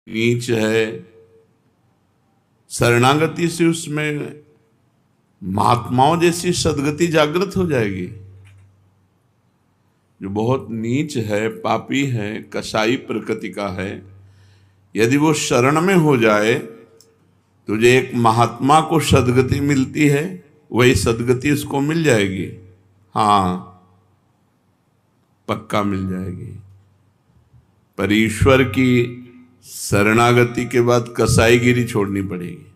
नीच है, शरणागति से उसमें महात्माओं जैसी सद्गति जागृत हो जाएगी। जो बहुत नीच है, पापी है, कसाई प्रकृति का है, यदि वो शरण में हो जाए तो जो एक महात्मा को सद्गति मिलती है वही सद्गति उसको मिल जाएगी। हाँ, पक्का मिल जाएगी। पर ईश्वर की शरणागति के बाद कसाईगिरी छोड़नी पड़ेगी,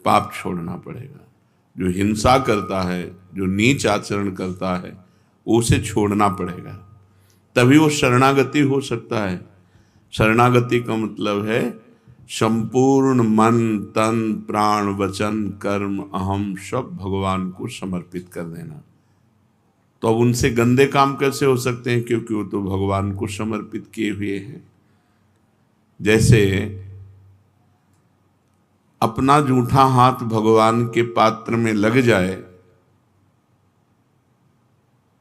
पाप छोड़ना पड़ेगा। जो हिंसा करता है, जो नीच आचरण करता है, उसे छोड़ना पड़ेगा, तभी वो शरणागति हो सकता है। शरणागति का मतलब है संपूर्ण मन, तन, प्राण, वचन, कर्म, अहम सब भगवान को समर्पित कर देना। तो अब उनसे गंदे काम कैसे हो सकते हैं, क्योंकि वो तो भगवान को समर्पित किए हुए हैं। जैसे अपना जूठा हाथ भगवान के पात्र में लग जाए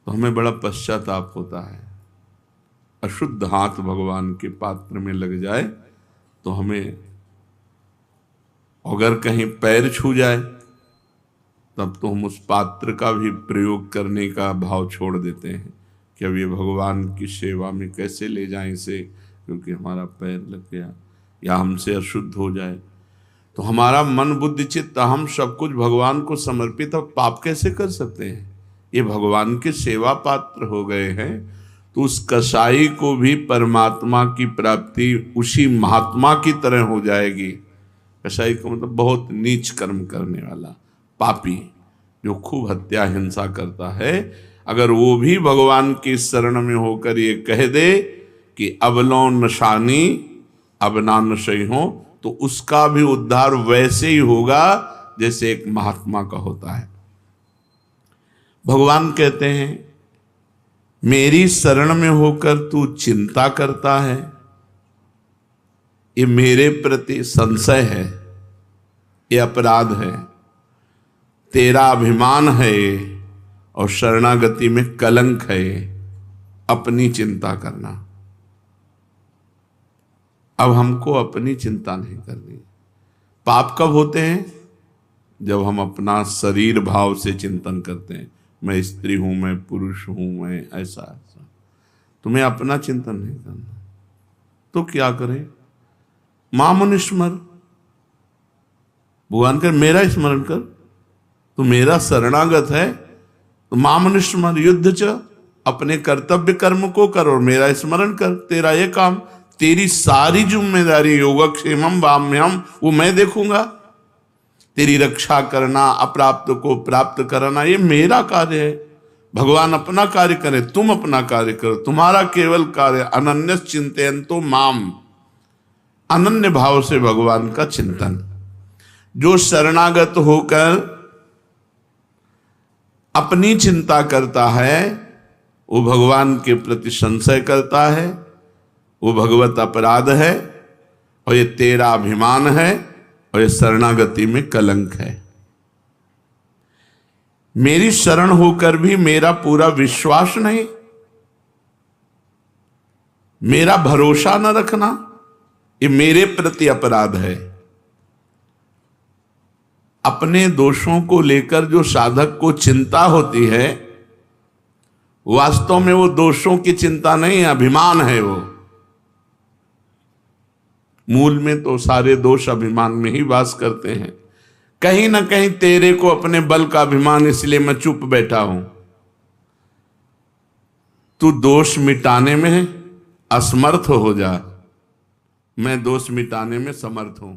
तो हमें बड़ा पश्चाताप होता है। अशुद्ध हाथ भगवान के पात्र में लग जाए तो हमें, अगर कहीं पैर छू जाए तब तो हम उस पात्र का भी प्रयोग करने का भाव छोड़ देते हैं कि अब ये भगवान की सेवा में कैसे ले जाएं इसे, क्योंकि हमारा पैर लग गया या हमसे अशुद्ध हो जाए। तो हमारा मन, बुद्धि, चित्त, हम सब कुछ भगवान को समर्पित, अब पाप कैसे कर सकते हैं? ये भगवान के सेवा पात्र हो गए हैं। तो उस कसाई को भी परमात्मा की प्राप्ति उसी महात्मा की तरह हो जाएगी। कसाई का मतलब बहुत नीच कर्म करने वाला पापी, जो खूब हत्या हिंसा करता है। अगर वो भी भगवान की शरण में होकर ये कह दे कि अबलो नशानी अब ना नशई हो, तो उसका भी उद्धार वैसे ही होगा जैसे एक महात्मा का होता है। भगवान कहते हैं मेरी शरण में होकर तू चिंता करता है, ये मेरे प्रति संशय है, ये अपराध है, तेरा अभिमान है और शरणागति में कलंक है, अपनी चिंता करना। अब हमको अपनी चिंता नहीं करनी। पाप कब होते हैं? जब हम अपना शरीर भाव से चिंतन करते हैं, मैं स्त्री हूं, मैं पुरुष हूं, मैं ऐसा ऐसा। तुम्हें अपना चिंतन नहीं करना तो क्या करें? मामुनि स्मर, भगवान कर मेरा स्मरण कर, तू मेरा शरणागत है तो मामुनि स्मर युद्ध च, अपने कर्तव्य कर्म को कर और मेरा स्मरण कर। तेरा ये काम, तेरी सारी जिम्मेदारी योगक्षेमम वाम्यम वो मैं देखूंगा। तेरी रक्षा करना, अप्राप्त को प्राप्त करना, ये मेरा कार्य है। भगवान अपना कार्य करे, तुम अपना कार्य करो। तुम्हारा केवल कार्य अनन्य चिंतयन्तो माम, अनन्य भाव से भगवान का चिंतन। जो शरणागत होकर अपनी चिंता करता है वो भगवान के प्रति संशय करता है, वो भगवत अपराध है और ये तेरा अभिमान है और ये शरणागति में कलंक है। मेरी शरण होकर भी मेरा पूरा विश्वास नहीं, मेरा भरोसा न रखना, ये मेरे प्रति अपराध है। अपने दोषों को लेकर जो साधक को चिंता होती है, वास्तव में वो दोषों की चिंता नहीं है, अभिमान है। वो मूल में तो सारे दोष अभिमान में ही वास करते हैं। कहीं ना कहीं तेरे को अपने बल का अभिमान, इसलिए मैं चुप बैठा हूं। तू दोष मिटाने में असमर्थ हो जा, मैं दोष मिटाने में समर्थ हूं।